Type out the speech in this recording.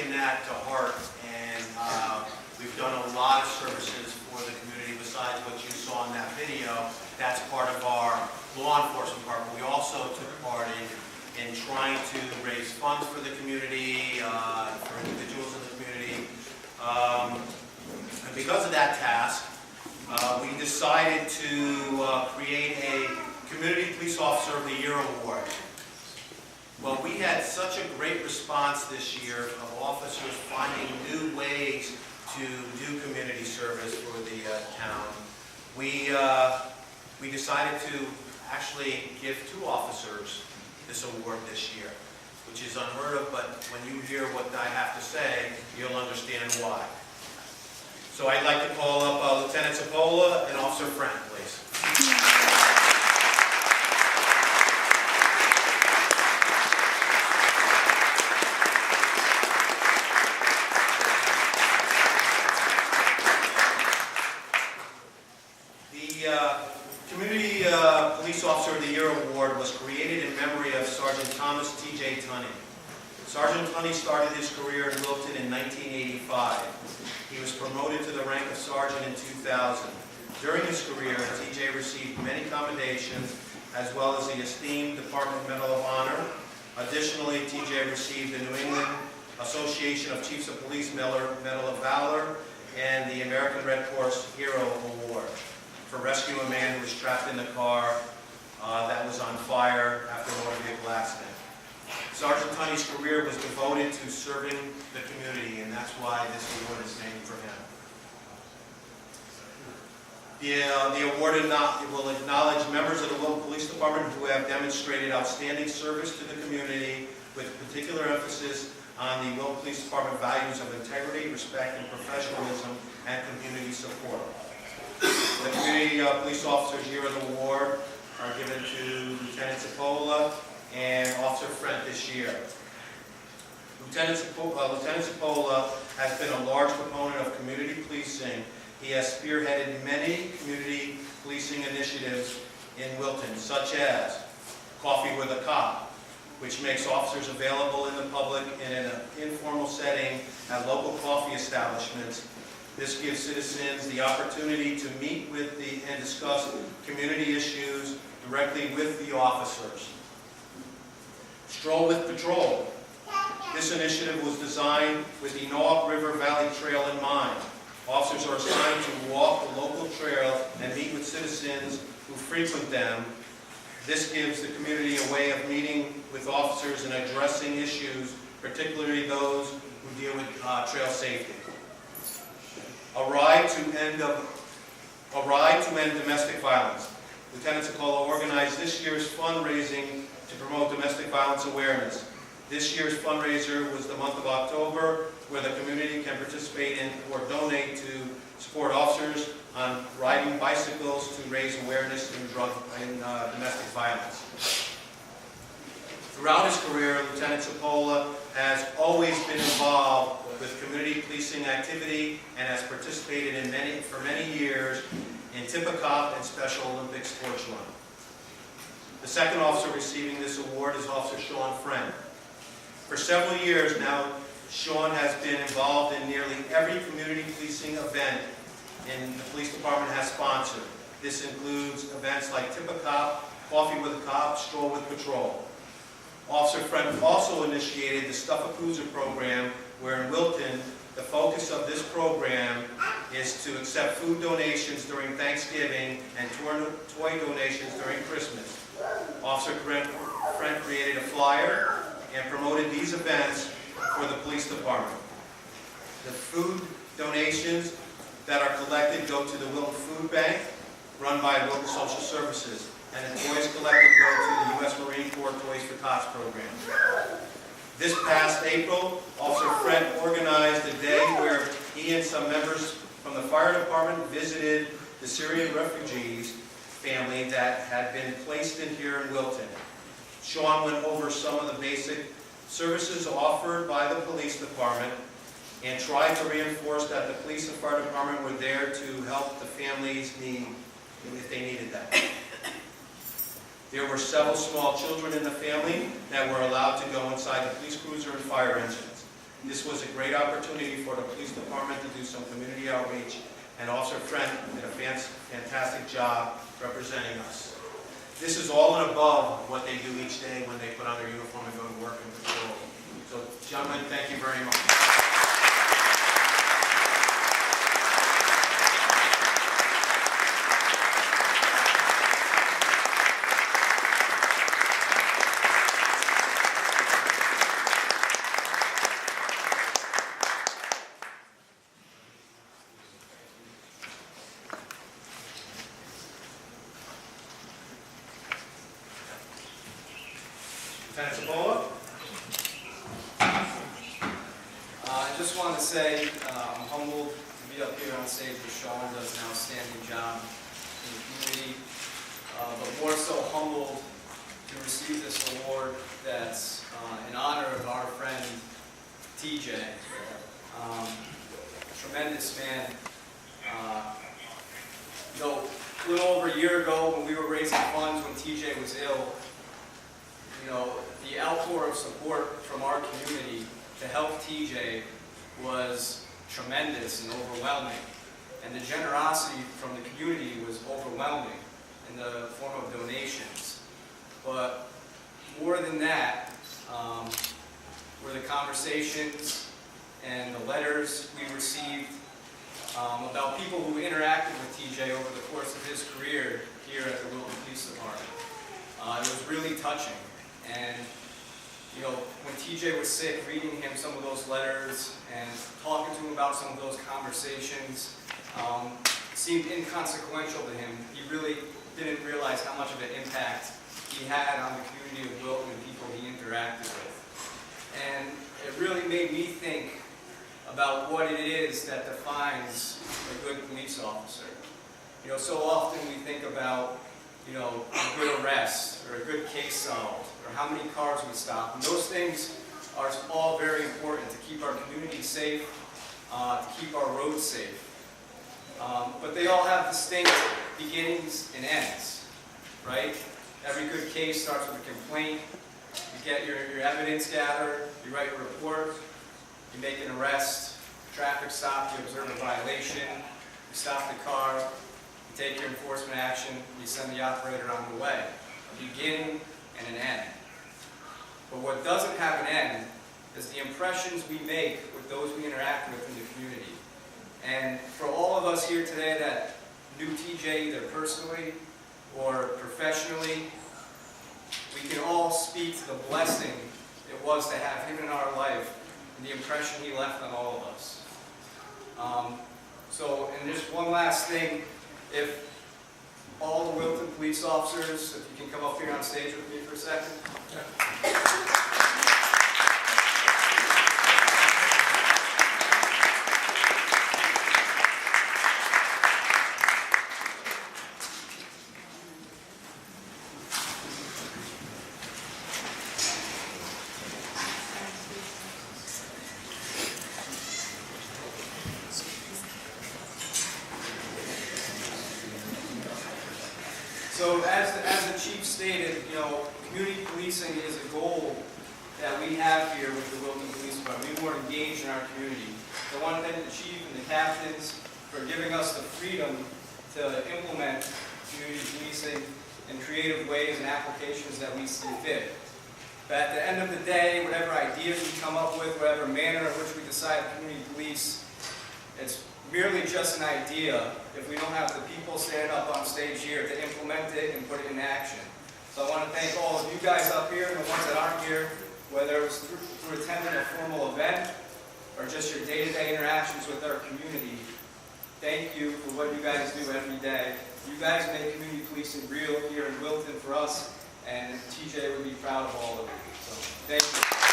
taken that to heart, and we've done a lot of services for the community besides what you saw in that video. That's part of our law enforcement part. We also took part in trying to raise funds for the community, for individuals in the community. And because of that task, we decided to create a Community Police Officer of the Year award. Well, we had such a great response this year of officers finding new ways to do community service for the town. We decided to actually give 2 officers this award this year, which is unheard of, but when you hear what I have to say, you'll understand why. So I'd like to call up Lieutenant Cipolla and Officer Frank, please. Community Police Officer of the Year Award was created in memory of Sergeant Thomas T.J. Tunney. Sergeant Tunney started his career in Wilton in 1985. He was promoted to the rank of sergeant in 2000. During his career, T.J. received many commendations as well as the esteemed Department Medal of Honor. Additionally, T.J. received the New England Association of Chiefs of Police Medal of Valor and the American Red Cross Hero Award for rescuing a man who was trapped in the car that was on fire after a motor vehicle accident. Sergeant Tunney's career was devoted to serving the community, and that's why this award is named for him. The award will acknowledge members of the Wilton Police Department who have demonstrated outstanding service to the community, with particular emphasis on the Wilton Police Department values of integrity, respect, and professionalism, and community support. The Community Police Officers Year of the Award are given to Lieutenant Cipolla and Officer Frent this year. Lieutenant Cipolla has been a large proponent of community policing. He has spearheaded many community policing initiatives in Wilton, such as Coffee with a Cop, which makes officers available in the public in an informal setting at local coffee establishments. This gives citizens the opportunity to meet with and discuss community issues directly with the officers. Stroll with Patrol. This initiative was designed with the Noak River Valley Trail in mind. Officers are assigned to walk the local trail and meet with citizens who frequent them. This gives the community a way of meeting with officers and addressing issues, particularly those who deal with trail safety. A ride to end domestic violence. Lieutenant Cipolla organized this year's fundraising to promote domestic violence awareness. This year's fundraiser was the month of October, where the community can participate in or donate to support officers on riding bicycles to raise awareness in domestic violence. Throughout his career, Lieutenant Cipolla has always been involved with community policing activity and has participated for many years in Cipolla and Special Olympic sports run. The second officer receiving this award is Officer Sean Friend. For several years now, Sean has been involved in nearly every community policing event the police department has sponsored. This includes events like Cipolla, Coffee with a Cop, Stroll with Patrol. Officer Friend also initiated the Stuff a Cruiser program, where in Wilton, the focus of this program is to accept food donations during Thanksgiving and toy donations during Christmas. Officer Friend created a flyer and promoted these events for the police department. The food donations that are collected go to the Wilton Food Bank, run by Wilton Social Services, and the toys collected go to the U.S. Marine Corps Toys for Tots program. This past April, Officer Friend organized a day where he and some members from the fire department visited the Syrian refugees family that had been placed in here in Wilton. Sean went over some of the basic services offered by the police department and tried to reinforce that the police and fire department were there to help the families if they needed that. There were several small children in the family that were allowed to go inside the police cruiser and fire engines. This was a great opportunity for the police department to do some community outreach, and Officer Friend did a fantastic job representing us. This is all and above what they do each day when they put on their uniform and go to work and patrol. So, gentlemen, thank you very much. Lieutenant Cipolla? I just wanted to say I'm humbled to be up here on stage with Sean. Does an outstanding job in the community, but more so humbled to receive this award that's in honor of our friend TJ. Tremendous man. A little over a year ago when we were raising funds when TJ was ill, the outpour of support from our community to help TJ was tremendous and overwhelming. And the generosity from the community was overwhelming in the form of donations. But more than that were the conversations and the letters we received about people who interacted with TJ over the course of his career here at the Wilton Police Department. It was really touching. And when TJ was sick, reading him some of those letters and talking to him about some of those conversations seemed inconsequential to him. He really didn't realize how much of an impact he had on the community of Wilton and people he interacted with. And it really made me think about what it is that defines a good police officer. So often we think about a good arrest or a good case solved, or how many cars we stop. And those things are all very important to keep our community safe, to keep our roads safe. But they all have distinct beginnings and ends, right? Every good case starts with a complaint. You get your evidence gathered, you write a report, you make an arrest, traffic stop, you observe a violation, you stop the car, you take your enforcement action, you send the operator on the way. A beginning and an end. But what doesn't have an end is the impressions we make with those we interact with in the community. And for all of us here today that knew TJ either personally or professionally, we can all speak to the blessing it was to have him in our life and the impression he left on all of us. And just one last thing, if all the Wilton police officers, if you can come up here on stage with me for a second. So as the chief stated, community policing is a goal that we have here with the Wilton Police Department. We want to engage in our community. So I want to thank the chief and the captains for giving us the freedom to implement community policing in creative ways and applications that we see fit. But at the end of the day, whatever ideas we come up with, whatever manner in which we decide to community police, it's merely just an idea if we don't have the people standing up on stage here to implement it and put it in action. So I want to thank all of you guys up here and the ones that aren't here, whether it was through attending a formal event or just your day-to-day interactions with our community. Thank you for what you guys do every day. You guys make community policing real here in Wilton for us, and TJ would be proud of all of you. So thank you.